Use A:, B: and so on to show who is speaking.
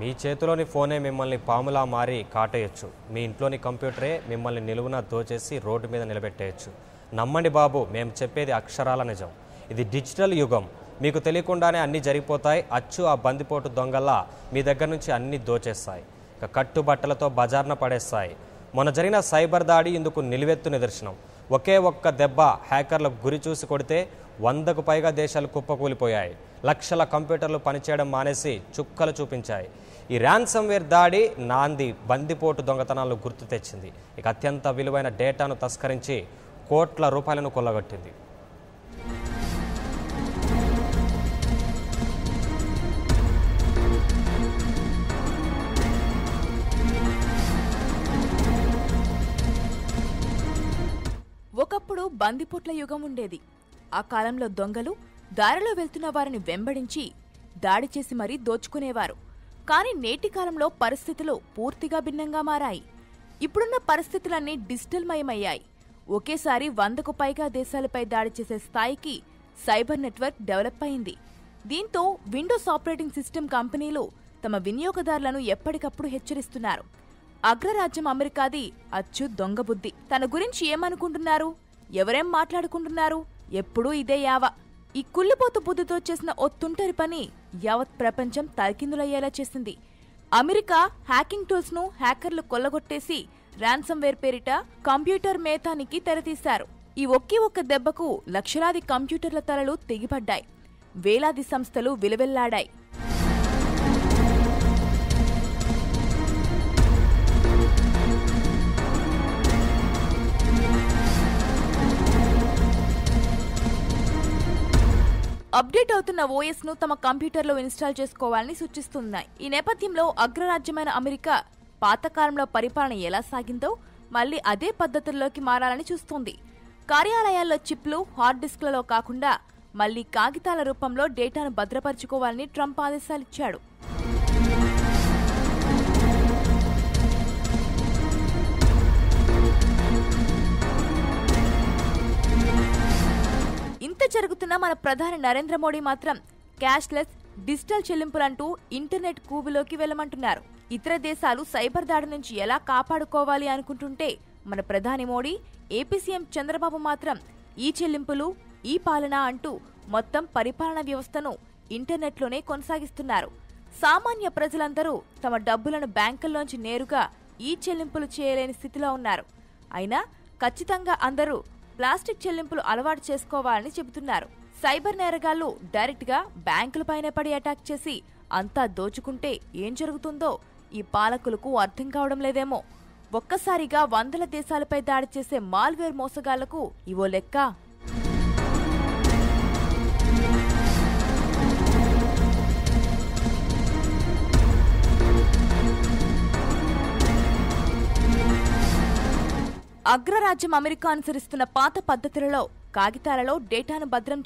A: మీ చేతిలోని ఫోనే మిమ్మల్ని పాములా మారి కాటేయచ్చు. మీ ఇంట్లోని కంప్యూటరే మిమ్మల్ని నిలువున దోచేసి రోడ్డు మీద నిలబెట్టేయచ్చు. నమ్మండి బాబు, మేము చెప్పేది అక్షరాల నిజం. ఇది డిజిటల్ యుగం. మీకు తెలియకుండానే అన్నీ జరిగిపోతాయి. అచ్చు ఆ బందిపోటు దొంగల్లా మీ దగ్గర నుంచి అన్నీ దోచేస్తాయి. ఇక కట్టుబట్టలతో బజార్న పడేస్తాయి. మొన్న జరిగిన సైబర్ దాడి ఇందుకు నిలువెత్తు నిదర్శనం. ఒకే ఒక్క దెబ్బ హ్యాకర్లకు గురి చూసి కొడితే 100కు పైగా దేశాలు కుప్పకూలిపోయాయి. లక్షల కంప్యూటర్లు పనిచేయడం మానేసి చుక్కలు చూపించాయి. ఈ ర్యాన్సమ్వేర్ దాడి నాంది బందిపోటు దొంగతనాలను గుర్తు తెచ్చింది. ఇక అత్యంత విలువైన డేటాను తస్కరించి కోట్ల రూపాయలను కొల్లగొట్టింది.
B: ఒకప్పుడు బందిపోట్ల యుగం ఉండేది. ఆ కాలంలో దొంగలు దారిలో వెళ్తున్న వారిని వెంబడించి దాడి చేసి మరీ దోచుకునేవారు. కానీ నేటి కాలంలో పరిస్థితులు పూర్తిగా భిన్నంగా మారాయి. ఇప్పుడున్న పరిస్థితులన్నీ డిజిటల్ మయమయ్యాయి. ఒకేసారి 100కు పైగా దేశాలపై దాడి చేసే స్థాయికి సైబర్ నెట్వర్క్ డెవలప్ అయింది. దీంతో విండోస్ ఆపరేటింగ్ సిస్టమ్ కంపెనీలు తమ వినియోగదారులను ఎప్పటికప్పుడు హెచ్చరిస్తున్నారు. అగ్రరాజ్యం అమెరికాది అచ్చు దొంగ బుద్ధి. తన గురించి ఏమనుకుంటున్నారు, ఎవరేం మాట్లాడుకుంటున్నారు, ఎప్పుడూ ఇదే యావ. ఈ కుళ్ళిపోతు బుద్ధితో చేసిన ఓ తుంటరి పని యావత్ ప్రపంచం తలకిందులయ్యేలా చేసింది. అమెరికా హ్యాకింగ్ టూల్స్ ను హ్యాకర్లు కొల్లగొట్టేసి ర్యాన్సమ్వేర్ పేరిట కంప్యూటర్ మేతానికి తెరతీశారు. ఈ ఒక్క దెబ్బకు లక్షలాది కంప్యూటర్ల తలలు తెగిపడ్డాయి. వేలాది సంస్థలు విలవెల్లాడాయి. అప్డేట్ అవుతున్న ఓఎస్ ను తమ కంప్యూటర్లో ఇన్స్టాల్ చేసుకోవాలని సూచిస్తున్నాయి. ఈ నేపథ్యంలో అగ్రరాజ్యమైన అమెరికా పాతకాలంలో పరిపాలన ఎలా సాగిందో మళ్లీ అదే పద్ధతుల్లోకి మారాలని చూస్తోంది. కార్యాలయాల్లో చిప్లు, హార్డ్ డిస్క్లలో కాకుండా మళ్లీ కాగితాల రూపంలో డేటాను భద్రపరచుకోవాలని ట్రంప్ ఆదేశాలిచ్చాడు. ఇంత జరుగుతున్నా మన ప్రధాని నరేంద్ర మోడీ మాత్రం క్యాష్లెస్, డిజిటల్ చెల్లింపులంటూ ఇంటర్నెట్ కూబులోకి వెళ్లమంటున్నారు. ఇతర దేశాలు సైబర్ దాడి నుంచి ఎలా కాపాడుకోవాలి అనుకుంటుంటే మన ప్రధాని మోడీ, ఏపీ సీఎం చంద్రబాబు మాత్రం ఈ చెల్లింపులు, ఈ పాలన అంటూ మొత్తం పరిపాలన వ్యవస్థను ఇంటర్నెట్లోనే కొనసాగిస్తున్నారు. సామాన్య ప్రజలందరూ తమ డబ్బులను బ్యాంకుల్లోంచి నేరుగా ఈ చెల్లింపులు చేయలేని స్థితిలో ఉన్నారు. అయినా ఖచ్చితంగా అందరూ ప్లాస్టిక్ చెల్లింపులు అలవాటు చేసుకోవాలని చెబుతున్నారు. సైబర్ నేరగాళ్లు డైరెక్ట్ గా బ్యాంకులపైనే పడి అటాక్ చేసి అంతా దోచుకుంటే ఏం జరుగుతుందో ఈ పాలకులకు అర్థం కావడం లేదేమో. ఒక్కసారిగా 100ల దేశాలపై దాడి చేసే మాల్వేర్ మోసగాళ్లకు ఇవో లెక్క. అగ్రరాజ్యం అమెరికా అనుసరిస్తున్న పాత పద్ధతులలో కాగితాలలో డేటాను భద్రం